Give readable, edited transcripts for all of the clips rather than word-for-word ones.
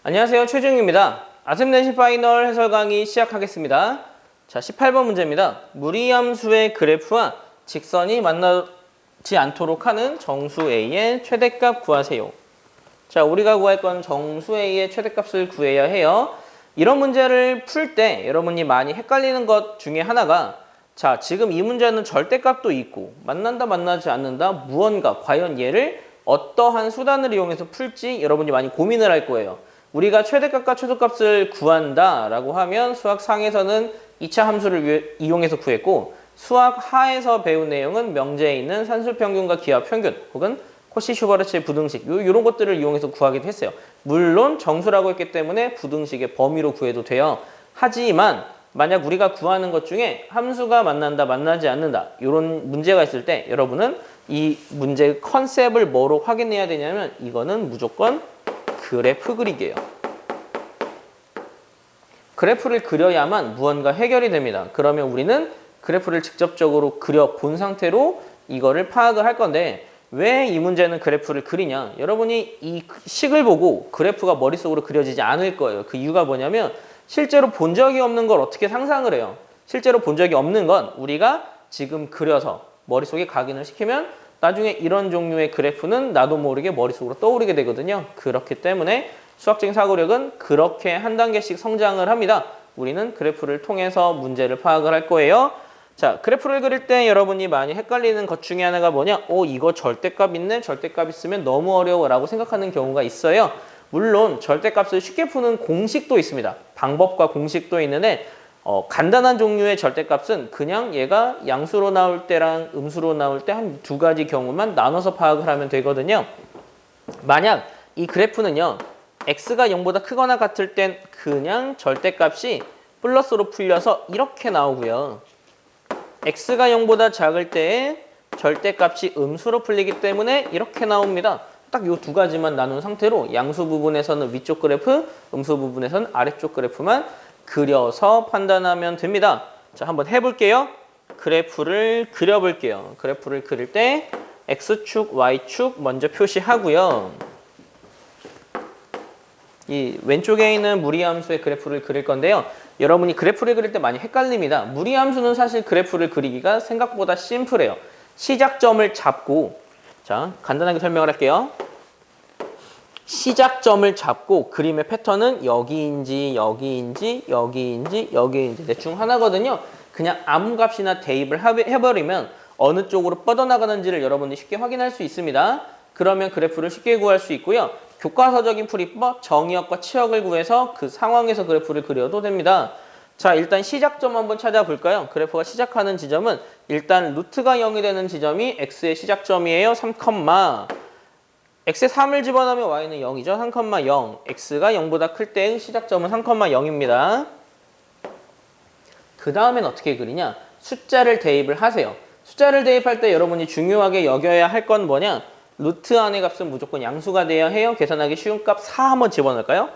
안녕하세요. 최중입니다. 아셈내신 파이널 해설 강의 시작하겠습니다. 자, 18번 문제입니다. 무리함수의 그래프와 직선이 만나지 않도록 하는 정수 A의 최대값 구하세요. 자, 우리가 구할 건 정수 A의 최대값을 구해야 해요. 이런 문제를 풀 때 여러분이 많이 헷갈리는 것 중에 하나가, 자, 지금 이 문제는 절대값도 있고 만난다 만나지 않는다 무언가 과연 얘를 어떠한 수단을 이용해서 풀지 여러분이 많이 고민을 할 거예요. 우리가 최대값과 최소값을 구한다 라고 하면 수학 상에서는 2차 함수를 이용해서 구했고, 수학 하에서 배운 내용은 명제에 있는 산술평균과 기하평균 혹은 코시-슈바르츠의 부등식 이런 것들을 이용해서 구하기도 했어요. 물론 정수라고 했기 때문에 부등식의 범위로 구해도 돼요. 하지만 만약 우리가 구하는 것 중에 함수가 만난다 만나지 않는다 이런 문제가 있을 때 여러분은 이 문제의 컨셉을 뭐로 확인해야 되냐면, 이거는 무조건 그래프 그리기예요. 그래프를 그려야만 무언가 해결이 됩니다. 그러면 우리는 그래프를 직접적으로 그려본 상태로 이거를 파악을 할 건데, 왜 이 문제는 그래프를 그리냐? 여러분이 이 식을 보고 그래프가 머릿속으로 그려지지 않을 거예요. 그 이유가 뭐냐면 실제로 본 적이 없는 걸 어떻게 상상을 해요? 실제로 본 적이 없는 건 우리가 지금 그려서 머릿속에 각인을 시키면 나중에 이런 종류의 그래프는 나도 모르게 머릿속으로 떠오르게 되거든요. 그렇기 때문에 수학적인 사고력은 그렇게 한 단계씩 성장을 합니다. 우리는 그래프를 통해서 문제를 파악을 할 거예요. 자, 그래프를 그릴 때 여러분이 많이 헷갈리는 것 중에 하나가 뭐냐? 이거 절대값 있네? 절대값 있으면 너무 어려워 라고 생각하는 경우가 있어요. 물론 절대값을 쉽게 푸는 공식도 있습니다. 방법과 공식도 있는데 간단한 종류의 절대값은 그냥 얘가 양수로 나올 때랑 음수로 나올 때 한 두 가지 경우만 나눠서 파악을 하면 되거든요. 만약 이 그래프는요, x가 0보다 크거나 같을 땐 그냥 절대값이 플러스로 풀려서 이렇게 나오고요. x가 0보다 작을 때에 절대값이 음수로 풀리기 때문에 이렇게 나옵니다. 딱 이 두 가지만 나눈 상태로 양수 부분에서는 위쪽 그래프, 음수 부분에서는 아래쪽 그래프만 그려서 판단하면 됩니다. 자, 한번 해볼게요. 그래프를 그려볼게요. 그래프를 그릴 때 x축, y축 먼저 표시하고요. 이 왼쪽에 있는 무리함수의 그래프를 그릴 건데요. 여러분이 그래프를 그릴 때 많이 헷갈립니다. 무리함수는 사실 그래프를 그리기가 생각보다 심플해요. 시작점을 잡고, 자, 간단하게 설명을 할게요. 시작점을 잡고 그림의 패턴은 여기인지 여기인지 여기인지 여기인지 대충 하나거든요. 그냥 아무 값이나 대입을 해버리면 어느 쪽으로 뻗어나가는지를 여러분이 쉽게 확인할 수 있습니다. 그러면 그래프를 쉽게 구할 수 있고요. 교과서적인 풀이법, 정의역과 치역을 구해서 그 상황에서 그래프를 그려도 됩니다. 자, 일단 시작점 한번 찾아볼까요? 그래프가 시작하는 지점은 일단 루트가 0이 되는 지점이 x의 시작점이에요. 3, x에 3을 집어넣으면 y는 0이죠. 3,0. x가 0보다 클 때의 시작점은 3,0입니다. 그 다음엔 어떻게 그리냐? 숫자를 대입을 하세요. 숫자를 대입할 때 여러분이 중요하게 여겨야 할 건 뭐냐? 루트 안의 값은 무조건 양수가 돼야 해요. 계산하기 쉬운 값 4 한번 집어넣을까요?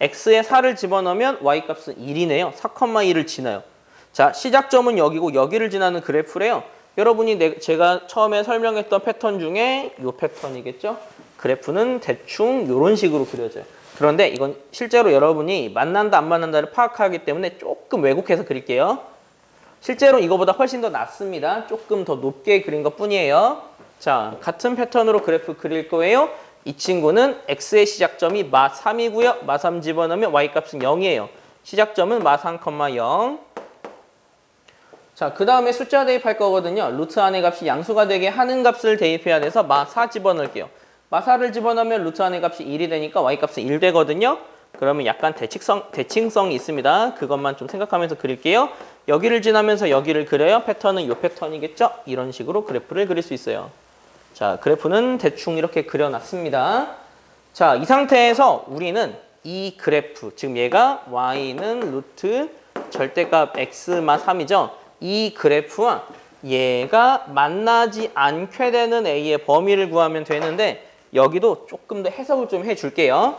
x에 4를 집어넣으면 y 값은 1이네요. 4,1을 지나요. 자, 시작점은 여기고 여기를 지나는 그래프래요. 여러분이 제가 처음에 설명했던 패턴 중에 이 패턴이겠죠? 그래프는 대충 이런 식으로 그려져요. 그런데 이건 실제로 여러분이 만난다 안 만난다를 파악하기 때문에 조금 왜곡해서 그릴게요. 실제로 이거보다 훨씬 더 낫습니다. 조금 더 높게 그린 것 뿐이에요. 자, 같은 패턴으로 그래프 그릴 거예요. 이 친구는 x의 시작점이 마 3이고요. 마 3 집어넣으면 y 값은 0이에요. 시작점은 마 3,0. 자, 그 다음에 숫자 대입할 거거든요. 루트 안의 값이 양수가 되게 하는 값을 대입해야 돼서 마 4 집어넣을게요. 마 4를 집어넣으면 루트 안의 값이 1이 되니까 y 값은 1 되거든요. 그러면 약간 대칭성이 있습니다. 그것만 좀 생각하면서 그릴게요. 여기를 지나면서 여기를 그려요. 패턴은 이 패턴이겠죠? 이런 식으로 그래프를 그릴 수 있어요. 자, 그래프는 대충 이렇게 그려놨습니다. 자, 이 상태에서 우리는 이 그래프, 지금 얘가 y는 루트 절대값 x마 3이죠. 이 그래프와 얘가 만나지 않게 되는 a의 범위를 구하면 되는데, 여기도 조금 더 해석을 좀 해줄게요.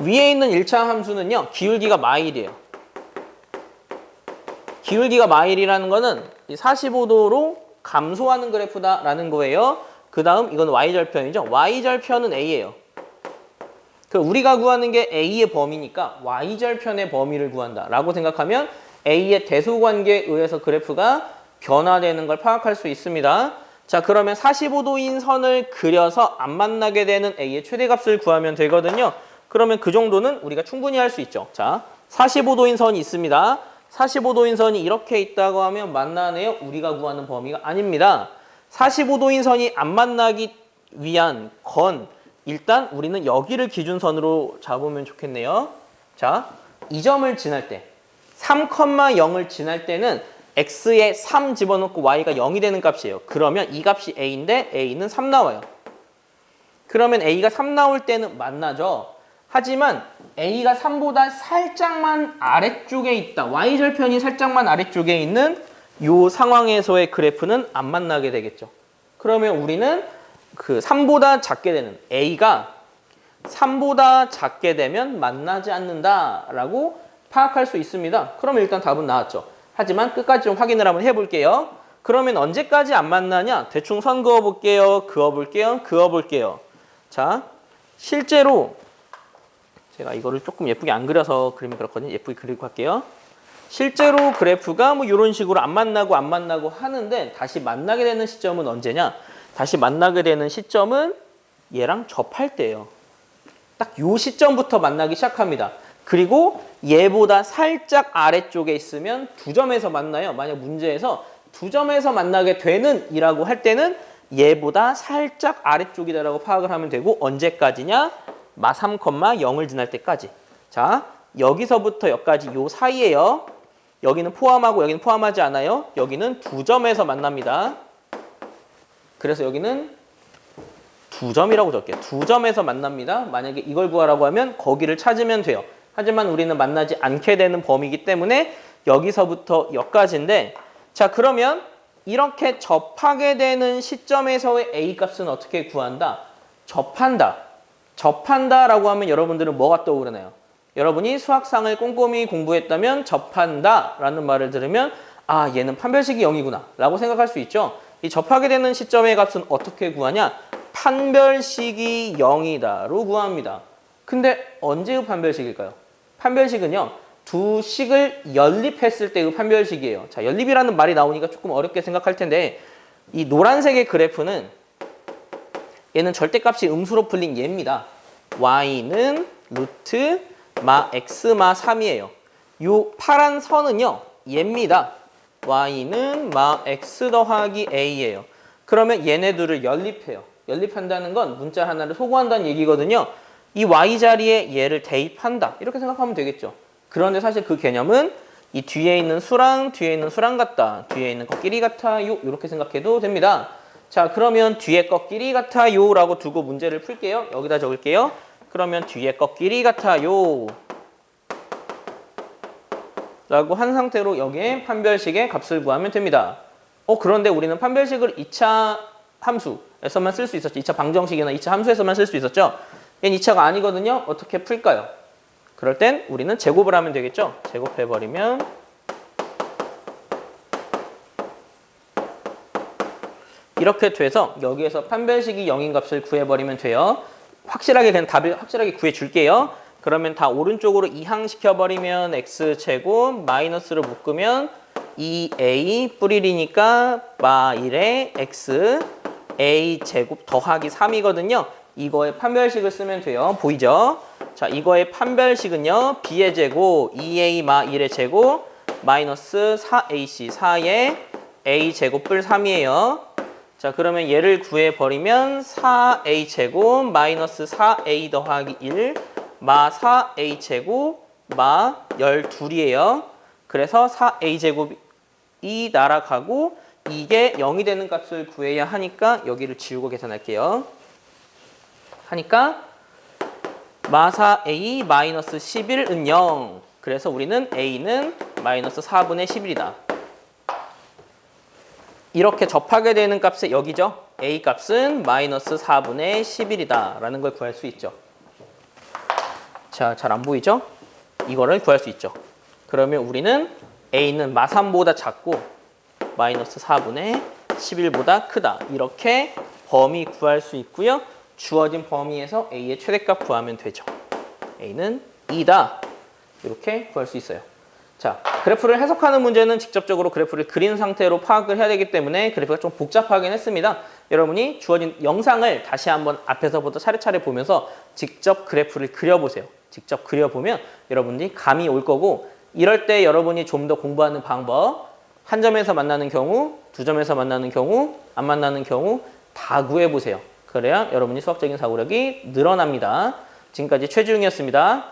위에 있는 1차 함수는요, 기울기가 마일이에요. 기울기가 마일이라는 거는 45도로 감소하는 그래프다라는 거예요. 그 다음 이건 y절편이죠. y절편은 a예요. 우리가 구하는 게 A의 범위니까 Y절편의 범위를 구한다 라고 생각하면 A의 대소관계에 의해서 그래프가 변화되는 걸 파악할 수 있습니다. 자, 그러면 45도인 선을 그려서 안 만나게 되는 A의 최대값을 구하면 되거든요. 그러면 그 정도는 우리가 충분히 할 수 있죠. 자, 45도인 선이 있습니다. 45도인 선이 이렇게 있다고 하면 만나네요? 우리가 구하는 범위가 아닙니다. 45도인 선이 안 만나기 위한 건 일단 우리는 여기를 기준선으로 잡으면 좋겠네요. 자, 이 점을 지날 때 3,0을 지날 때는 x에 3 집어넣고 y가 0이 되는 값이에요. 그러면 이 값이 a인데 a는 3 나와요. 그러면 a가 3 나올 때는 만나죠. 하지만 a가 3보다 살짝만 아래쪽에 있다. y절편이 살짝만 아래쪽에 있는 이 상황에서의 그래프는 안 만나게 되겠죠. 그러면 우리는 그 3보다 작게 되는 a가 3보다 작게 되면 만나지 않는다라고 파악할 수 있습니다. 그러면 일단 답은 나왔죠. 하지만 끝까지 좀 확인을 한번 해볼게요. 그러면 언제까지 안 만나냐? 대충 선 그어볼게요. 그어볼게요. 자, 실제로 제가 이거를 조금 예쁘게 안 그려서 그리면 그렇거든요. 예쁘게 그리고 할게요. 실제로 그래프가 뭐 이런 식으로 안 만나고 하는데 다시 만나게 되는 시점은 언제냐? 다시 만나게 되는 시점은 얘랑 접할 때예요. 딱 요 시점부터 만나기 시작합니다. 그리고 얘보다 살짝 아래쪽에 있으면 두 점에서 만나요. 만약 문제에서 두 점에서 만나게 되는 이라고 할 때는 얘보다 살짝 아래쪽이다라고 파악을 하면 되고 언제까지냐? 마 3,0을 지날 때까지. 자, 여기서부터 여기까지 요 사이에요. 여기는 포함하고 여기는 포함하지 않아요. 여기는 두 점에서 만납니다. 그래서 여기는 두 점이라고 적게요. 두 점에서 만납니다. 만약에 이걸 구하라고 하면 거기를 찾으면 돼요. 하지만 우리는 만나지 않게 되는 범위이기 때문에 여기서부터 여기까지인데 자, 그러면 이렇게 접하게 되는 시점에서의 A 값은 어떻게 구한다? 접한다라고 하면 여러분들은 뭐가 떠오르나요? 여러분이 수학상을 꼼꼼히 공부했다면 접한다라는 말을 들으면 아, 얘는 판별식이 0이구나 라고 생각할 수 있죠. 이 접하게 되는 시점의 값은 어떻게 구하냐? 판별식이 0이다로 구합니다. 근데 언제의 판별식일까요? 판별식은요, 두 식을 연립했을 때의 판별식이에요. 자, 연립이라는 말이 나오니까 조금 어렵게 생각할 텐데 이 노란색의 그래프는 얘는 절대값이 음수로 풀린 얘입니다. y는 루트 마 x 마 3이에요. 요 파란 선은요, 얘입니다. y는 마 x 더하기 a예요. 그러면 얘네들을 연립해요. 연립한다는 건 문자 하나를 소구한다는 얘기거든요. 이 y 자리에 얘를 대입한다. 이렇게 생각하면 되겠죠. 그런데 사실 그 개념은 이 뒤에 있는 수랑 뒤에 있는 수랑 같다. 뒤에 있는 것끼리 같아요. 이렇게 생각해도 됩니다. 자, 그러면 뒤에 것끼리 같아요 라고 두고 문제를 풀게요. 여기다 적을게요. 그러면 뒤에 것끼리 같아요 라고 한 상태로 여기에 판별식의 값을 구하면 됩니다. 그런데 우리는 판별식을 2차 함수에서만 쓸 수 있었죠. 2차 방정식이나 2차 함수에서만 쓸 수 있었죠. 얘는 2차가 아니거든요. 어떻게 풀까요? 그럴 땐 우리는 제곱을 하면 되겠죠. 제곱해버리면 이렇게 돼서 여기에서 판별식이 0인 값을 구해버리면 돼요. 확실하게 그냥 답을 확실하게 구해줄게요. 그러면 다 오른쪽으로 이항시켜버리면 x제곱 마이너스를 묶으면 2a 뿌릴 1이니까 마 1에 x a제곱 더하기 3이거든요. 이거의 판별식을 쓰면 돼요. 보이죠? 자, 이거의 판별식은요. b의 제곱 2a 마 1의 제곱 마이너스 4ac 4에 a제곱 뿔 3이에요. 자, 그러면 얘를 구해버리면 4a 제곱 마이너스 4a 더하기 1 마 4a 제곱 마 12이에요. 그래서 4a 제곱이 날아가고 이게 0이 되는 값을 구해야 하니까 여기를 지우고 계산할게요. 하니까 마 4a 마이너스 11은 0. 그래서 우리는 a는 마이너스 4분의 11이다. 이렇게 접하게 되는 값이 여기죠. a 값은 마이너스 4분의 11이다 라는 걸 구할 수 있죠. 자, 잘 안 보이죠? 이거를 구할 수 있죠. 그러면 우리는 a는 마 3보다 작고 마이너스 4분의 11보다 크다. 이렇게 범위 구할 수 있고요. 주어진 범위에서 a의 최대값 구하면 되죠. A는 2다. 이렇게 구할 수 있어요. 자, 그래프를 해석하는 문제는 직접적으로 그래프를 그린 상태로 파악을 해야 되기 때문에 그래프가 좀 복잡하긴 했습니다. 여러분이 주어진 영상을 다시 한번 앞에서부터 차례차례 보면서 직접 그래프를 그려보세요. 직접 그려보면 여러분들이 감이 올 거고, 이럴 때 여러분이 좀 더 공부하는 방법, 한 점에서 만나는 경우, 두 점에서 만나는 경우, 안 만나는 경우 다 구해보세요. 그래야 여러분이 수학적인 사고력이 늘어납니다. 지금까지 최지웅이었습니다.